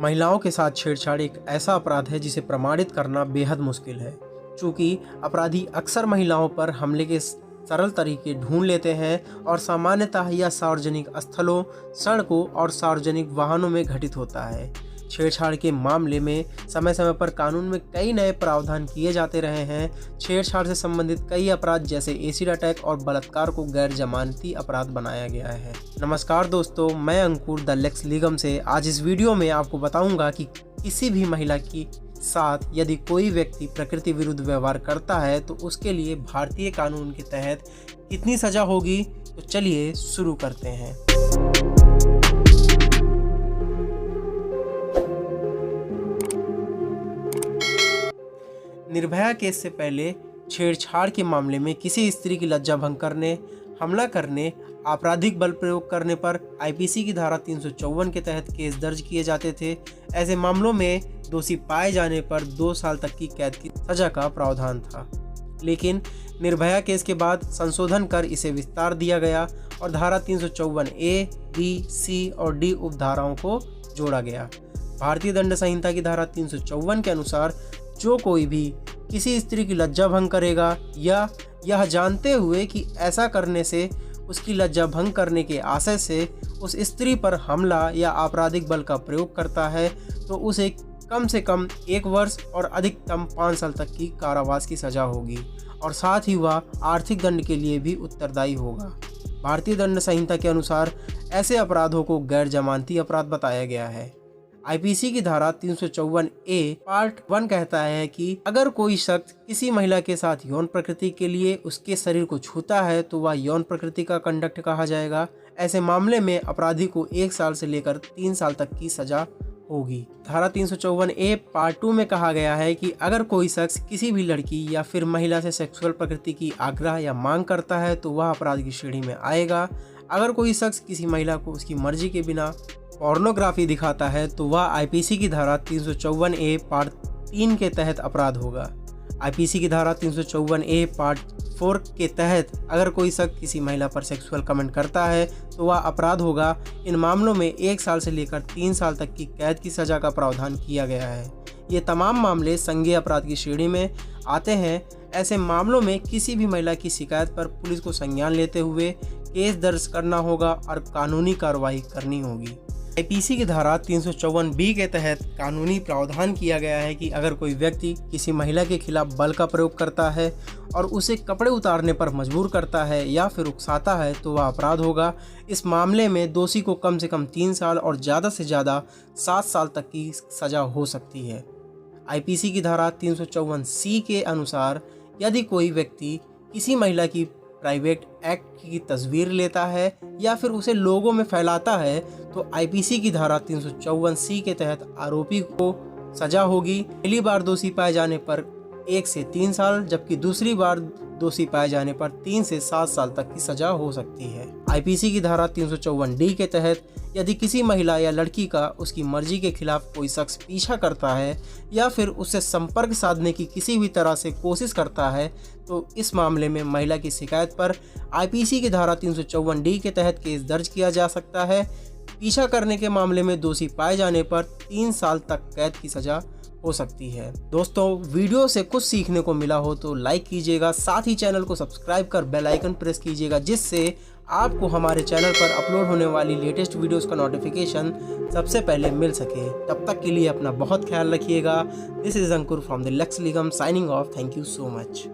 महिलाओं के साथ छेड़छाड़ एक ऐसा अपराध है जिसे प्रमाणित करना बेहद मुश्किल है। चूँकि अपराधी अक्सर महिलाओं पर हमले के सरल तरीके ढूंढ लेते हैं और सामान्यतः यह सार्वजनिक स्थलों, सड़कों और सार्वजनिक वाहनों में घटित होता है। छेड़छाड़ के मामले में समय समय पर कानून में कई नए प्रावधान किए जाते रहे हैं। छेड़छाड़ से संबंधित कई अपराध जैसे एसिड अटैक और बलात्कार को गैर जमानती अपराध बनाया गया है। नमस्कार दोस्तों, मैं अंकुर द लेक्स लीगम से आज इस वीडियो में आपको बताऊंगा कि किसी भी महिला की साथ यदि कोई व्यक्ति प्रकृति विरुद्ध व्यवहार करता है तो उसके लिए भारतीय कानून के तहत कितनी सजा होगी। तो चलिए शुरू करते हैं। निर्भया केस से पहले छेड़छाड़ के मामले में किसी स्त्री की लज्जा भंग करने, हमला करने, आपराधिक बल प्रयोग करने पर आईपीसी की धारा 354 के तहत केस दर्ज किए जाते थे। ऐसे मामलों में दोषी पाए जाने पर 2 साल तक की कैद की सजा का प्रावधान था। लेकिन निर्भया केस के बाद संशोधन कर इसे विस्तार दिया गया और धारा 354A, B, C और D उपधाराओं को जोड़ा गया। भारतीय दंड संहिता की धारा 354 के अनुसार जो कोई भी किसी स्त्री की लज्जा भंग करेगा या यह जानते हुए कि ऐसा करने से उसकी लज्जा भंग करने के आशय से उस स्त्री पर हमला या आपराधिक बल का प्रयोग करता है तो उसे कम से कम 1 वर्ष और अधिकतम 5 साल तक की कारावास की सजा होगी और साथ ही वह आर्थिक दंड के लिए भी उत्तरदायी होगा। भारतीय दंड संहिता के अनुसार ऐसे अपराधों को गैर जमानती अपराध बताया गया है। आईपीसी की धारा 354A पार्ट 1 कहता है कि अगर कोई शख्स किसी महिला के साथ यौन प्रकृति के लिए उसके शरीर को छूता है तो वह यौन प्रकृति का कंडक्ट कहा जाएगा। ऐसे मामले में अपराधी को 1 साल से लेकर 3 साल तक की सजा होगी। धारा 354A पार्ट 2 में कहा गया है कि अगर कोई शख्स किसी भी लड़की या फिर महिला से सेक्सुअल प्रकृति की आग्रह या मांग करता है तो वह अपराध की श्रेणी में आएगा। अगर कोई शख्स किसी महिला को उसकी मर्जी के बिना पोर्नोग्राफी दिखाता है तो वह आईपीसी की धारा 354A पार्ट 3 के तहत अपराध होगा। आईपीसी की धारा 354A पार्ट 4 के तहत अगर कोई शख्स किसी महिला पर सेक्सुअल कमेंट करता है तो वह अपराध होगा। इन मामलों में 1 साल से लेकर 3 साल तक की कैद की सजा का प्रावधान किया गया है। ये तमाम मामले संज्ञेय अपराध की श्रेणी में आते हैं। ऐसे मामलों में किसी भी महिला की शिकायत पर पुलिस को संज्ञान लेते हुए केस दर्ज करना होगा और कानूनी कार्रवाई करनी होगी। आईपीसी की धारा 354B के तहत कानूनी प्रावधान किया गया है कि अगर कोई व्यक्ति किसी महिला के खिलाफ बल का प्रयोग करता है और उसे कपड़े उतारने पर मजबूर करता है या फिर उकसाता है तो वह अपराध होगा। इस मामले में दोषी को कम से कम 3 साल और ज़्यादा से ज़्यादा 7 साल तक की सजा हो सकती है। आईपीसी की धारा 354C के अनुसार यदि कोई व्यक्ति किसी महिला की प्राइवेट एक्ट की तस्वीर लेता है या फिर उसे लोगों में फैलाता है तो आईपीसी की धारा 354C के तहत आरोपी को सजा होगी। पहली बार दोषी पाए जाने पर 1 से 3 साल जबकि दूसरी बार दोषी पाए जाने पर 3 से 7 साल तक की सजा हो सकती है। आईपीसी की धारा 354D के तहत यदि किसी महिला या लड़की का उसकी मर्जी के खिलाफ कोई शख्स पीछा करता है या फिर उससे संपर्क साधने की किसी भी तरह से कोशिश करता है तो इस मामले में महिला की शिकायत पर आईपीसी की धारा 354D के तहत केस दर्ज किया जा सकता है। पीछा करने के मामले में दोषी पाए जाने पर 3 साल तक कैद की सजा हो सकती है। दोस्तों, वीडियो से कुछ सीखने को मिला हो तो लाइक कीजिएगा, साथ ही चैनल को सब्सक्राइब कर बेल आइकन प्रेस कीजिएगा जिससे आपको हमारे चैनल पर अपलोड होने वाली लेटेस्ट वीडियोस का नोटिफिकेशन सबसे पहले मिल सके। तब तक के लिए अपना बहुत ख्याल रखिएगा। This is Ankur from the Lex Legum signing off. Thank you so much.